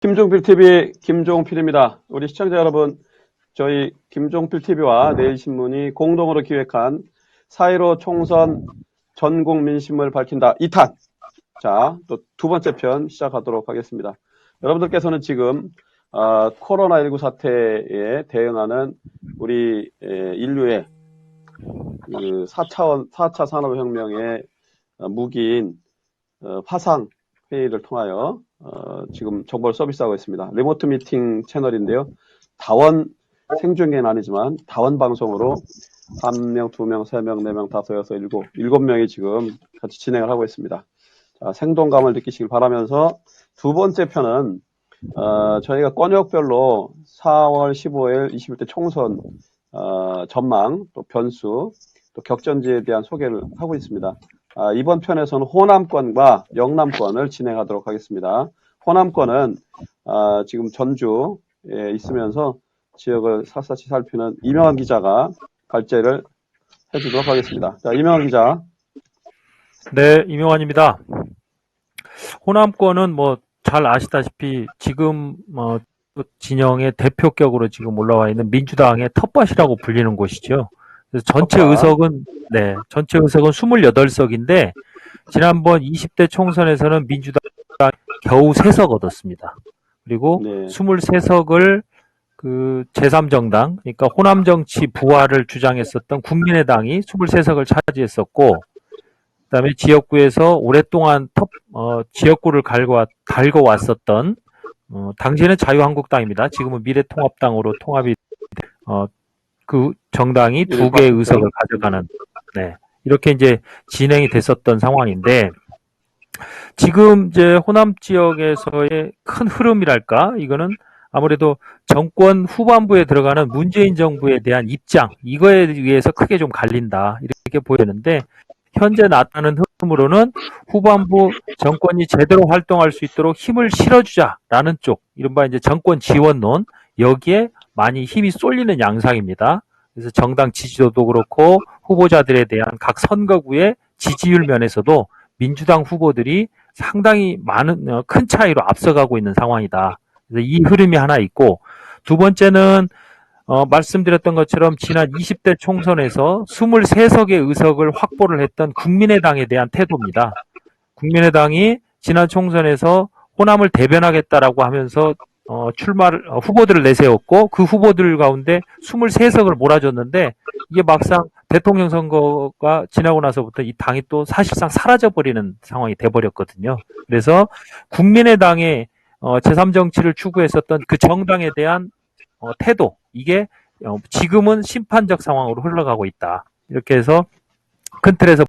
김종필 TV 김종필입니다. 우리 시청자 여러분, 저희 김종필 TV와 내일신문이 공동으로 기획한 4.15 총선 전국민심을 밝힌다 2탄. 자, 또 두 번째 편 시작하도록 하겠습니다. 여러분들께서는 지금 코로나19 사태에 대응하는 우리 인류의 그 4차 산업혁명의 무기인 화상 회의를 통하여 지금 정보를 서비스하고 있습니다. 리모트 미팅 채널인데요. 다원 생중계는 아니지만 다원 방송으로 1명, 2명, 3명, 4명, 5, 6, 7명이 지금 같이 진행을 하고 있습니다. 자, 생동감을 느끼시길 바라면서 두 번째 편은 저희가 권역별로 4월 15일 21대 총선 전망, 또 변수, 또 격전지에 대한 소개를 하고 있습니다. 이번 편에서는 호남권과 영남권을 진행하도록 하겠습니다. 호남권은 지금 전주에 있으면서 지역을 샅샅이 살피는 이명환 기자가 발제를 해주도록 하겠습니다. 자, 이명환 기자. 네, 이명환입니다. 호남권은 뭐 잘 아시다시피 지금 진영의 대표격으로 지금 올라와 있는 민주당의 텃밭이라고 불리는 곳이죠. 그래서 전체 의석은 28석인데 지난번 20대 총선에서는 민주당이 겨우 3석 얻었습니다. 그리고 네. 23석을 그 제3정당, 그러니까 호남 정치 부활을 주장했었던 국민의당이 23석을 차지했었고, 그다음에 지역구에서 오랫동안 지역구를 달고 왔었던 당시에는 자유한국당입니다. 지금은 미래통합당으로 통합이 그 정당이 2개의 의석을 가져가는 이렇게 이제 진행이 됐었던 상황인데, 지금 이제 호남 지역에서의 큰 흐름이랄까, 이거는 아무래도 정권 후반부에 들어가는 문재인 정부에 대한 입장, 이거에 의해서 크게 좀 갈린다 이렇게 보이는데, 현재 나타나는 흐름으로는 후반부 정권이 제대로 활동할 수 있도록 힘을 실어주자라는 쪽, 이른바 이제 정권 지원론, 여기에 많이 힘이 쏠리는 양상입니다. 그래서 정당 지지도도 그렇고 후보자들에 대한 각 선거구의 지지율 면에서도 민주당 후보들이 상당히 큰 차이로 앞서가고 있는 상황이다. 그래서 이 흐름이 하나 있고, 두 번째는 말씀드렸던 것처럼 지난 20대 총선에서 23석의 의석을 확보를 했던 국민의당에 대한 태도입니다. 국민의당이 지난 총선에서 호남을 대변하겠다라고 하면서 후보들을 내세웠고, 그 후보들 가운데 23석을 몰아줬는데, 이게 막상 대통령 선거가 지나고 나서부터 이 당이 또 사실상 사라져버리는 상황이 돼버렸거든요. 그래서 국민의당의 제3정치를 추구했었던 그 정당에 대한 태도, 이게 지금은 심판적 상황으로 흘러가고 있다. 이렇게 해서 큰 틀에서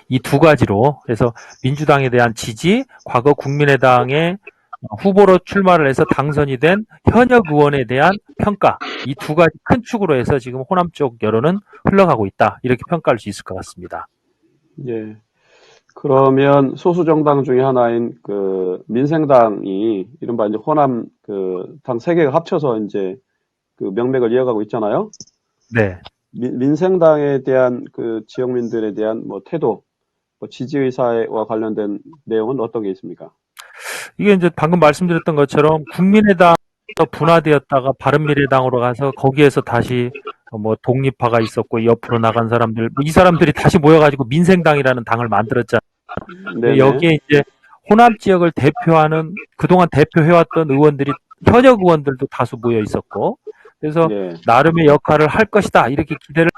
이 두 가지로, 그래서 민주당에 대한 지지, 과거 국민의당의 후보로 출마를 해서 당선이 된 현역 의원에 대한 평가, 이 두 가지 큰 축으로 해서 지금 호남 쪽 여론은 흘러가고 있다. 이렇게 평가할 수 있을 것 같습니다. 예. 그러면 소수 정당 중에 하나인 그 민생당이 이른바 이제 호남 그 당 3개가 합쳐서 이제 그 명맥을 이어가고 있잖아요. 네. 민생당에 대한 그 지역민들에 대한 뭐 태도, 뭐 지지 의사와 관련된 내용은 어떤 게 있습니까? 이게 이제 방금 말씀드렸던 것처럼 국민의당에서 분화되었다가 바른미래당으로 가서 거기에서 다시 뭐 독립파가 있었고 옆으로 나간 사람들, 이 사람들이 다시 모여가지고 민생당이라는 당을 만들었잖아요. 네네. 여기에 이제 호남 지역을 대표하는, 그동안 대표해왔던 의원들이, 현역 의원들도 다수 모여 있었고, 그래서 나름의 역할을 할 것이다 이렇게 기대를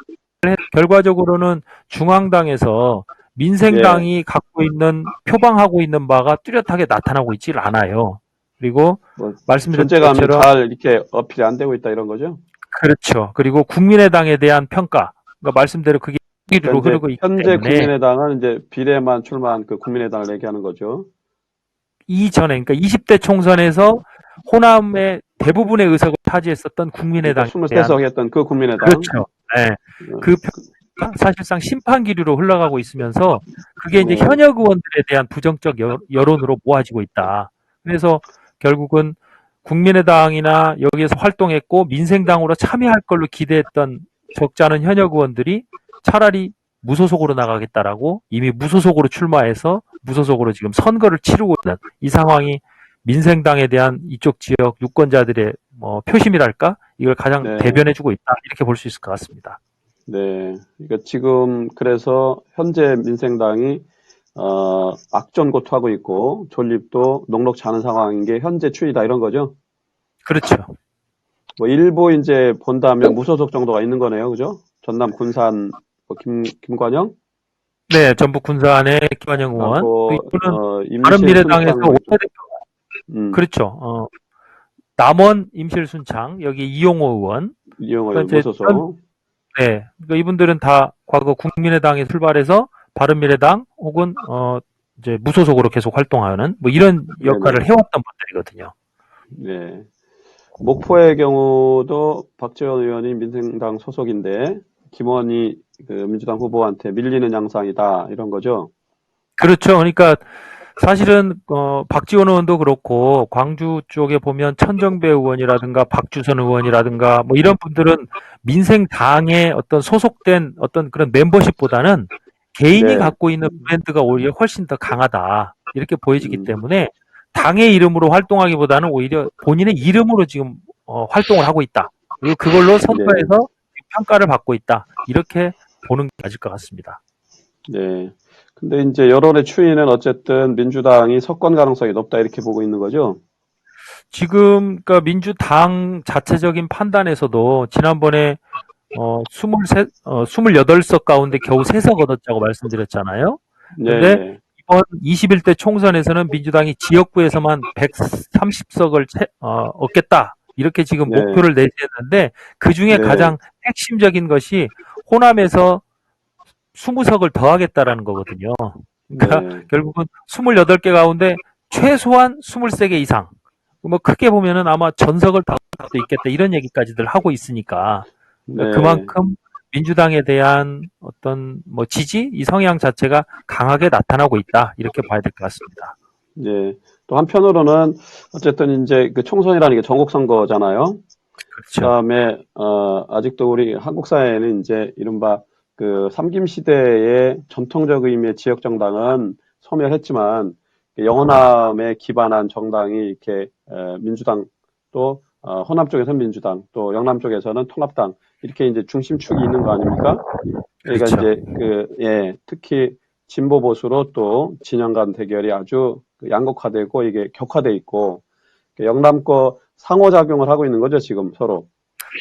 결과적으로는 중앙당에서 민생당이 갖고 있는, 표방하고 있는 바가 뚜렷하게 나타나고 있질 않아요. 그리고 말씀드린 것처럼 잘 이렇게 어필이 안 되고 있다 이런 거죠? 그렇죠. 그리고 국민의당에 대한 평가, 그러니까 말씀대로 그게 기류로 흐르고 있기 때문에 현재 국민의당은 이제 비례만 출마한 그 국민의당을 얘기하는 거죠. 이전에, 그러니까 20대 총선에서 호남의 대부분의 의석을 차지했었던 국민의당, 그러니까 23석이었던 그 국민의당. 그렇죠. 네. 그 평가가 사실상 심판 기류로 흘러가고 있으면서 그게 이제 현역 의원들에 대한 부정적 여론으로 모아지고 있다. 그래서 결국은 국민의당이나 여기에서 활동했고 민생당으로 참여할 걸로 기대했던 적지 않은 현역 의원들이 차라리 무소속으로 나가겠다라고 이미 무소속으로 출마해서 무소속으로 지금 선거를 치르고 있는 이 상황이 민생당에 대한 이쪽 지역 유권자들의 표심이랄까? 이걸 가장 네. 대변해주고 있다. 이렇게 볼 수 있을 것 같습니다. 네. 그러니까 지금 그래서 현재 민생당이 악전고투하고 있고 존립도 녹록지 않은 상황인 게 현재 추이다 이런 거죠. 그렇죠. 뭐 일부 이제 본다면 무소속 정도가 있는 거네요, 그죠? 전남 군산 김관영 네, 전북 군산의 김환영 의원. 또 하고 이분은 임실 바른미래당에서 순창 원내대표, 그렇죠. 남원 임실순창, 여기 이용호 의원. 이용호 그러니까 이제 무소속. 네, 그러니까 이분들은 다 과거 국민의당에 출발해서 바른미래당 혹은 이제 무소속으로 계속 활동하는 뭐 이런 역할을 네네. 해왔던 분들이거든요. 네. 목포의 경우도 박지원 의원이 민생당 소속인데 김원희 그 민주당 후보한테 밀리는 양상이다 이런 거죠. 그렇죠. 그러니까 사실은 박지원 의원도 그렇고 광주 쪽에 보면 천정배 의원이라든가 박주선 의원이라든가 뭐 이런 분들은 민생당에 어떤 소속된 어떤 그런 멤버십보다는 개인이 네. 갖고 있는 브랜드가 오히려 훨씬 더 강하다 이렇게 보여지기 음. 때문에 당의 이름으로 활동하기보다는 오히려 본인의 이름으로 지금 활동을 하고 있다. 그리고 그걸로 선거에서 평가를 받고 있다. 이렇게 보는 게 맞을 것 같습니다. 네. 근데 이제 여론의 추이는 어쨌든 민주당이 석권 가능성이 높다 이렇게 보고 있는 거죠. 지금 그러니까 민주당 자체적인 판단에서도 지난번에 28석 가운데 겨우 3석 얻었다고 말씀드렸잖아요. 근데 네네. 이번 21대 총선에서는 민주당이 지역구에서만 130석을 얻겠다. 이렇게 지금 네. 목표를 내세웠는데 그중에 네. 가장 핵심적인 것이 호남에서 20석을 더하겠다라는 거거든요. 그러니까 네. 결국은 28개 가운데 최소한 23개 이상. 뭐 크게 보면은 아마 전석을 다 수도 있겠다 이런 얘기까지들 하고 있으니까 네. 그만큼 민주당에 대한 어떤 뭐 지지 이 성향 자체가 강하게 나타나고 있다 이렇게 봐야 될 것 같습니다. 네. 또 한편으로는 어쨌든 이제 그 총선이라는 게 전국 선거잖아요. 그렇죠. 그다음에 아직도 우리 한국 사회에는 이제 이른바 그 삼김 시대의 전통적 의미의 지역 정당은 소멸했지만 영호남에 기반한 정당이 이렇게 민주당 또 호남 쪽에서는 민주당 또 영남 쪽에서는 통합당 이렇게 이제 중심축이 있는 거 아닙니까? 그러니까 그렇죠. 이제 특히 진보 보수로 또 진영 간 대결이 아주 양극화되고 이게 격화돼 있고 영남권 상호작용을 하고 있는 거죠 지금 서로.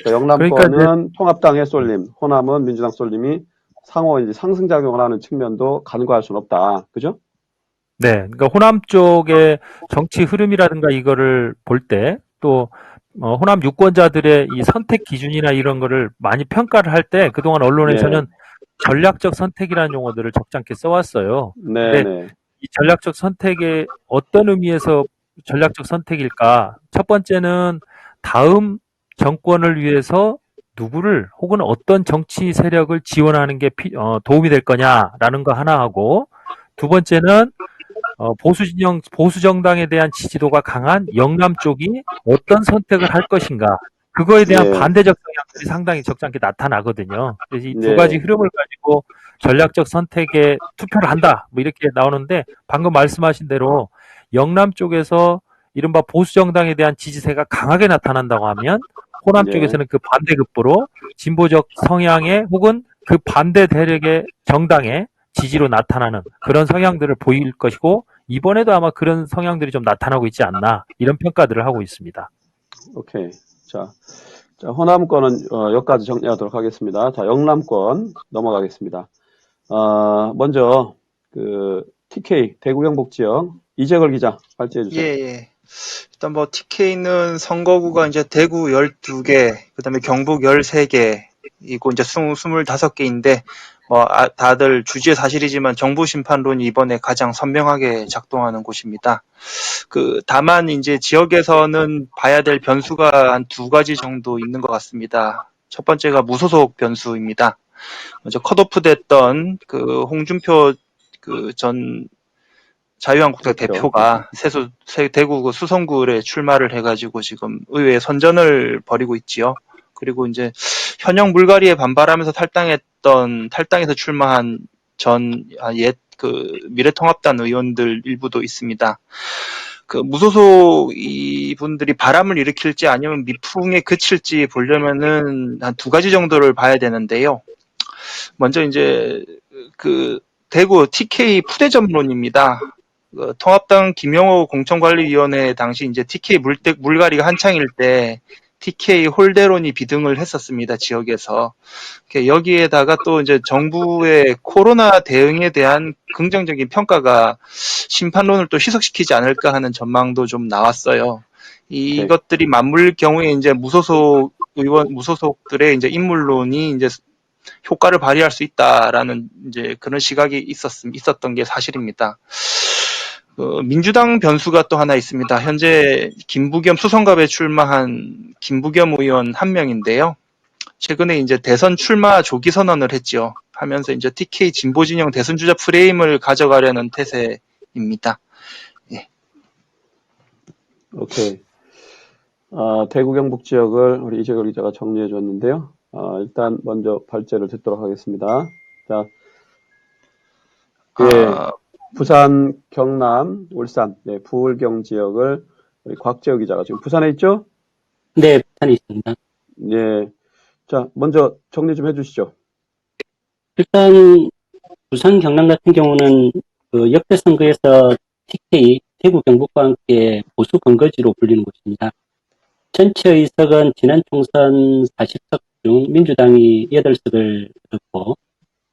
그러니까 영남권은 통합당의 쏠림, 호남은 민주당 쏠림이 상호 이제 상승작용을 하는 측면도 간과할 수는 없다. 그죠? 네, 그러니까 호남 쪽의 정치 흐름이라든가 이거를 볼 때 또 호남 유권자들의 이 선택 기준이나 이런 거를 많이 평가를 할 때 그동안 언론에서는 전략적 선택이라는 용어들을 적잖게 써왔어요. 근데 네네. 이 전략적 선택의 어떤 의미에서 전략적 선택일까? 첫 번째는 다음 정권을 위해서 누구를 혹은 어떤 정치 세력을 지원하는 게 도움이 될 거냐라는 거 하나 하고 두 번째는 보수 정당에 대한 지지도가 강한 영남 쪽이 어떤 선택을 할 것인가 그거에 대한 네. 반대적 성향들이 상당히 적잖게 나타나거든요. 그래서 이 두 네. 가지 흐름을 가지고 전략적 선택에 투표를 한다 뭐 이렇게 나오는데 방금 말씀하신 대로 영남 쪽에서 이른바 보수 정당에 대한 지지세가 강하게 나타난다고 하면 호남 네. 쪽에서는 그 반대급부로 진보적 성향의 혹은 그 반대 대력의 정당의 지지로 나타나는 그런 성향들을 보일 것이고 이번에도 아마 그런 성향들이 좀 나타나고 있지 않나 이런 평가들을 하고 있습니다. 오케이. 자, 호남권은 여기까지 정리하도록 하겠습니다. 자, 영남권 넘어가겠습니다. 먼저 그 TK 대구 경북 지역 이재걸 기자 발제해 주세요. 예. 일단 뭐 TK는 선거구가 이제 대구 12개, 그다음에 경북 13개, 이고 이제 25개인데 다들 주지의 사실이지만 정부 심판론이 이번에 가장 선명하게 작동하는 곳입니다. 다만 이제 지역에서는 봐야 될 변수가 한 2가지 정도 있는 것 같습니다. 첫 번째가 무소속 변수입니다. 먼저 컷오프 됐던 홍준표 전 자유한국당 대표가 대구 수성구에 출마를 해가지고 지금 의회에 선전을 벌이고 있지요. 그리고 이제 현역 물갈이에 반발하면서 탈당해서 출마한 미래통합당 의원들 일부도 있습니다. 그 무소속 이분들이 바람을 일으킬지 아니면 미풍에 그칠지 보려면은 한 두 가지 정도를 봐야 되는데요. 먼저 이제 그 대구 TK 푸대점론입니다. 통합당 김영호 공천관리위원회 당시 이제 TK 물갈이가 한창일 때 TK 홀대론이 비등을 했었습니다. 지역에서. 여기에다가 또 이제 정부의 코로나 대응에 대한 긍정적인 평가가 심판론을 또 희석시키지 않을까 하는 전망도 좀 나왔어요. 이것들이 맞물 경우에 이제 무소속들의 이제 인물론이 이제 효과를 발휘할 수 있다라는 이제 그런 시각이 있었던 게 사실입니다. 민주당 변수가 또 하나 있습니다. 현재 김부겸 수성갑에 출마한 김부겸 의원 한 명인데요. 최근에 이제 대선 출마 조기 선언을 했죠. 하면서 이제 TK 진보 진영 대선 주자 프레임을 가져가려는 태세입니다. 예. 오케이. 대구 경북 지역을 우리 이재걸 기자가 정리해 줬는데요. 일단 먼저 발제를 듣도록 하겠습니다. 자, 예, 부산, 경남, 울산, 네, 부울경 지역을 우리 곽재우 기자가 지금 부산에 있죠? 네, 부산에 있습니다. 예. 자, 먼저 정리 좀 해주시죠. 일단 부산, 경남 같은 경우는 그 역대 선거에서 TK, 대구 경북과 함께 보수 근거지로 불리는 곳입니다. 전체 의석은 지난 총선 40석 중 민주당이 8석을 얻고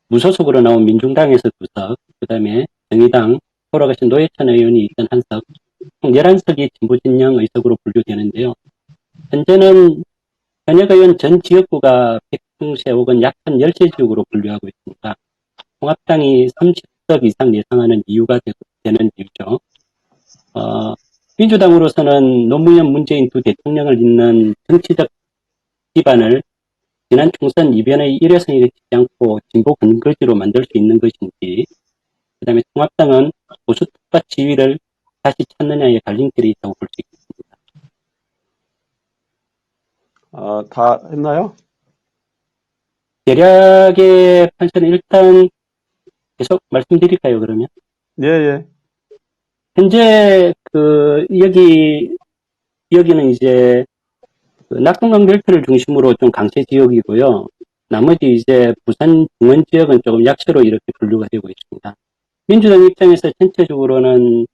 무소속으로 나온 민중당에서 2석, 그 다음에 정의당, 돌아가신 노회찬 의원이 있던 1석, 총 11석이 진보진영 의석으로 분류되는데요. 현재는 현역 의원 전 지역구가 100중세 혹은 약한 10세 지역으로 분류하고 있습니다. 통합당이 30석 이상 예상하는 이유가 되는 이유죠. 민주당으로서는 노무현, 문재인 두 대통령을 잇는 정치적 기반을 지난 총선 이변의 일회성이 되지 않고 진보 근거지로 만들 수 있는 것인지, 그 다음에 통합당은 보수특파 지위를 다시 찾느냐의 갈림길이 있다고 볼 수 있겠습니다. 다 했나요? 대략의 판서는 일단 계속 말씀드릴까요, 그러면? 예, 예. 현재, 여기는 이제, 낙동강 벨트를 중심으로 좀 강세 지역이고요. 나머지 이제 부산 중원 지역은 조금 약세로 이렇게 분류가 되고 있습니다. 민주당 입장에서 전체적으로는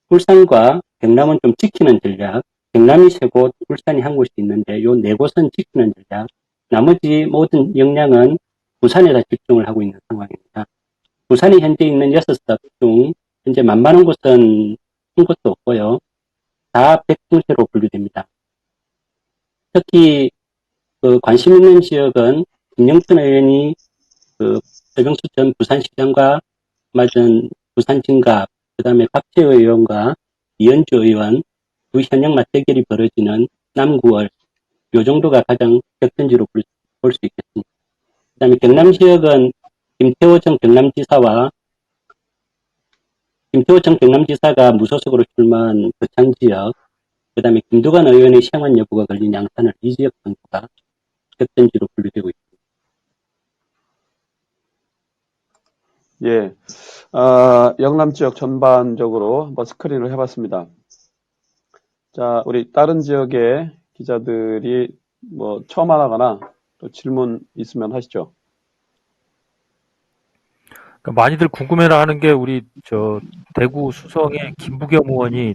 울산과 경남은 좀 지키는 전략, 경남이 3곳, 울산이 1곳이 있는데 요 4곳은 지키는 전략, 나머지 모든 역량은 부산에다 집중을 하고 있는 상황입니다. 부산이 현재 있는 6석 중 현재 만만한 곳은 한 곳도 없고요. 다 백중세로 분류됩니다. 특히 관심 있는 지역은 김영춘 의원이 최병수 전 부산시장과 맞은 부산진갑, 그 다음에 박재호 의원과 이현주 의원, 두 현역 맞대결이 벌어지는 남구월, 요 정도가 가장 격전지로 볼 수 있겠습니다. 그 다음에 경남 지역은 김태호 전 경남지사가 무소속으로 출마한 거창 지역, 그 다음에 김두관 의원의 시행원 여부가 걸린 양산을 이 지역 선수가 격전지로 분류되고 있습니다. 예. 영남 지역 전반적으로 한번 스크린을 해봤습니다. 자, 우리 다른 지역의 기자들이 뭐 처음 하거나 또 질문 있으면 하시죠. 그러니까 많이들 궁금해라 하는 게 우리 대구 수성의 김부겸 의원이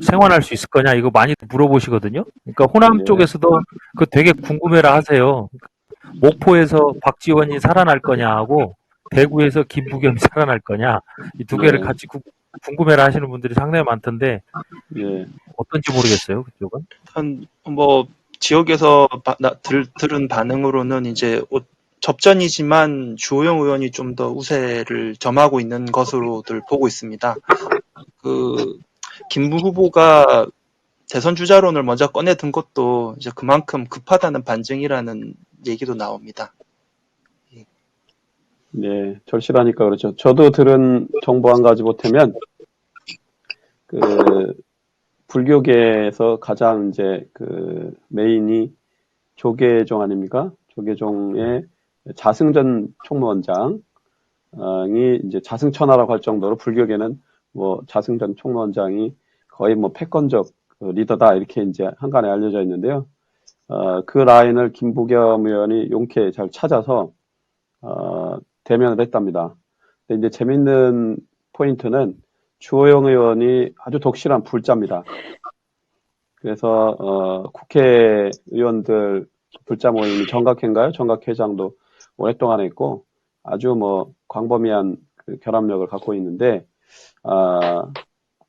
생활할 수 있을 거냐 이거 많이 물어보시거든요. 그러니까 호남 예. 쪽에서도 그 되게 궁금해라 하세요. 목포에서 박지원이 살아날 거냐 하고 대구에서 김부겸이 살아날 거냐 이 두 개를 예. 같이 궁금해라 하시는 분들이 상당히 많던데 예. 어떤지 모르겠어요. 그쪽은. 한 뭐 지역에서 들은 반응으로는 이제 접전이지만 주호영 의원이 좀 더 우세를 점하고 있는 것으로들 보고 있습니다. 김 후보가 대선 주자론을 먼저 꺼내든 것도 이제 그만큼 급하다는 반증이라는 얘기도 나옵니다. 네, 절실하니까 그렇죠. 저도 들은 정보 한 가지 보태면, 불교계에서 가장 이제 메인이 조계종 아닙니까? 조계종의 자승전 총무원장이 이제 자승천하라고 할 정도로 불교계는 뭐 자승전 총론장이 거의 뭐 패권적 리더다 이렇게 이제 한간에 알려져 있는데요. 그 라인을 김부겸 의원이 용케 잘 찾아서 대면을 했답니다. 근데 이제 재밌는 포인트는 주호영 의원이 아주 독실한 불자입니다. 그래서 국회의원들 불자 모임이 정각회인가요? 정각회장도 오랫동안 했고 아주 뭐 광범위한 그 결합력을 갖고 있는데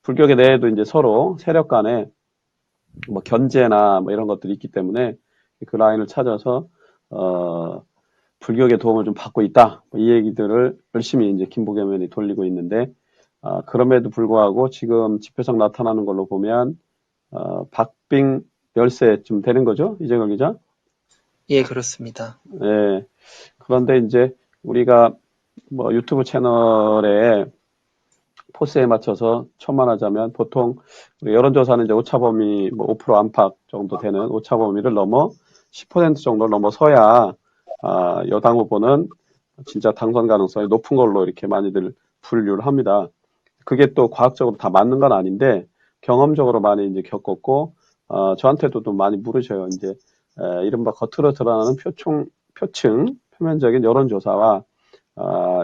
불교계 내에도 이제 서로 세력 간에 뭐 견제나 뭐 이런 것들이 있기 때문에 그 라인을 찾아서 불교계 도움을 좀 받고 있다. 이 얘기들을 열심히 이제 김부겸 의원이 돌리고 있는데 그럼에도 불구하고 지금 집회성 나타나는 걸로 보면 박빙 열세쯤 되는 거죠, 이재걸 기자? 예, 그렇습니다. 예. 그런데 이제 우리가 뭐 유튜브 채널에 포스에 맞춰서 첨언하자면 보통 우리 여론조사는 이제 오차범위 뭐 5% 안팎 정도 되는 오차범위를 넘어 10% 정도를 넘어서야 여당 후보는 진짜 당선 가능성이 높은 걸로 이렇게 많이들 분류를 합니다. 그게 또 과학적으로 다 맞는 건 아닌데 경험적으로 많이 이제 겪었고 저한테도 좀 많이 물으셔요. 이제 이른바 겉으로 드러나는 표층 표면적인 여론조사와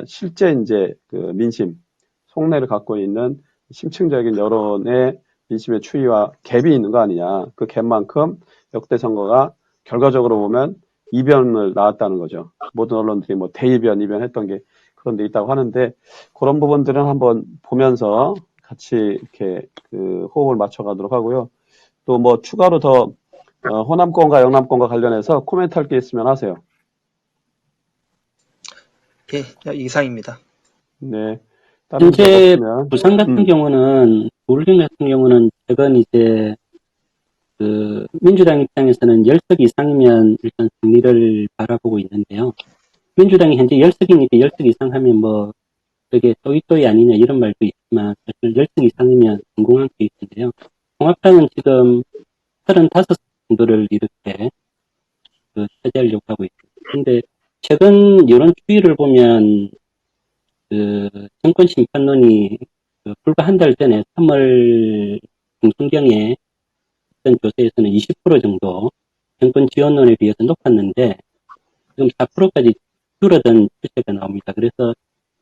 실제 이제 그 민심 속내를 갖고 있는 심층적인 여론의 민심의 추이와 갭이 있는 거 아니냐. 그 갭만큼 역대 선거가 결과적으로 보면 이변을 낳았다는 거죠. 모든 언론들이 뭐 대이변, 이변했던 게 그런 데 있다고 하는데 그런 부분들은 한번 보면서 같이 이렇게 그 호흡을 맞춰가도록 하고요. 또 뭐 추가로 더 호남권과 영남권과 관련해서 코멘트 할 게 있으면 하세요. 예, 이상입니다. 네. 다른 분 현재 없으면 부산 같은 경우는, 울릉 같은 경우는 최근 이제 그 민주당 입장에서는 10석 이상이면 일단 승리를 바라보고 있는데요. 민주당이 현재 10석이니까 10석 이상 하면 뭐 그게 또이또이 아니냐 이런 말도 있지만 사실 10석 이상이면 성공한 케이스인데요. 통합당은 지금 35석 정도를 이렇게 차지하려고 하고 있습니다. 근데 최근 여론 추이를 보면 그 정권 심판론이 불과 한 달 전에 3월 중순경에 했던 조사에서는 20% 정도 정권 지원론에 비해서 높았는데 지금 4%까지 줄어든 추세가 나옵니다. 그래서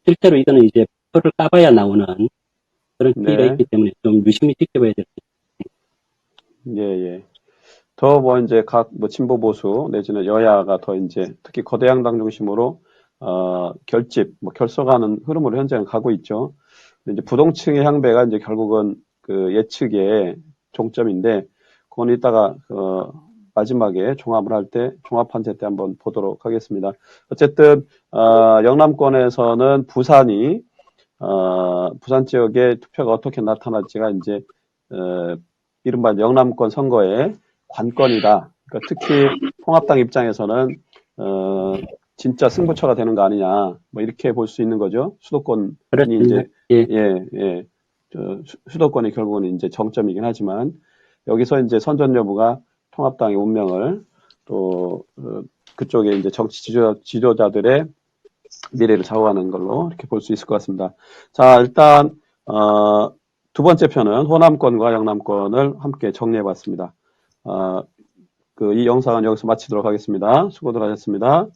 실제로 이거는 이제 표를 까봐야 나오는 그런 추이가 네. 있기 때문에 좀 유심히 지켜봐야 될 것 예, 예. 더 뭐 이제 각 뭐 진보 보수 내지는 여야가 더 이제 특히 거대 양당 중심으로 결집, 뭐 결속하는 흐름으로 현재는 가고 있죠. 근데 이제 부동층의 향배가 이제 결국은 그 예측의 종점인데 그건 이따가 마지막에 종합을 할 때 종합판세 때 한번 보도록 하겠습니다. 어쨌든 영남권에서는 부산이 부산 지역의 투표가 어떻게 나타날지가 이제 이른바 영남권 선거의 관건이다. 그러니까 특히 통합당 입장에서는 진짜 승부처가 되는 거 아니냐, 뭐 이렇게 볼 수 있는 거죠. 수도권이 같습니다. 이제 수도권이 결국은 이제 정점이긴 하지만 여기서 이제 선전 여부가 통합당의 운명을 또 그쪽에 이제 정치 지도자들의 미래를 좌우하는 걸로 이렇게 볼 수 있을 것 같습니다. 자, 일단 두 번째 편은 호남권과 영남권을 함께 정리해봤습니다. 이 영상은 여기서 마치도록 하겠습니다. 수고들 하셨습니다.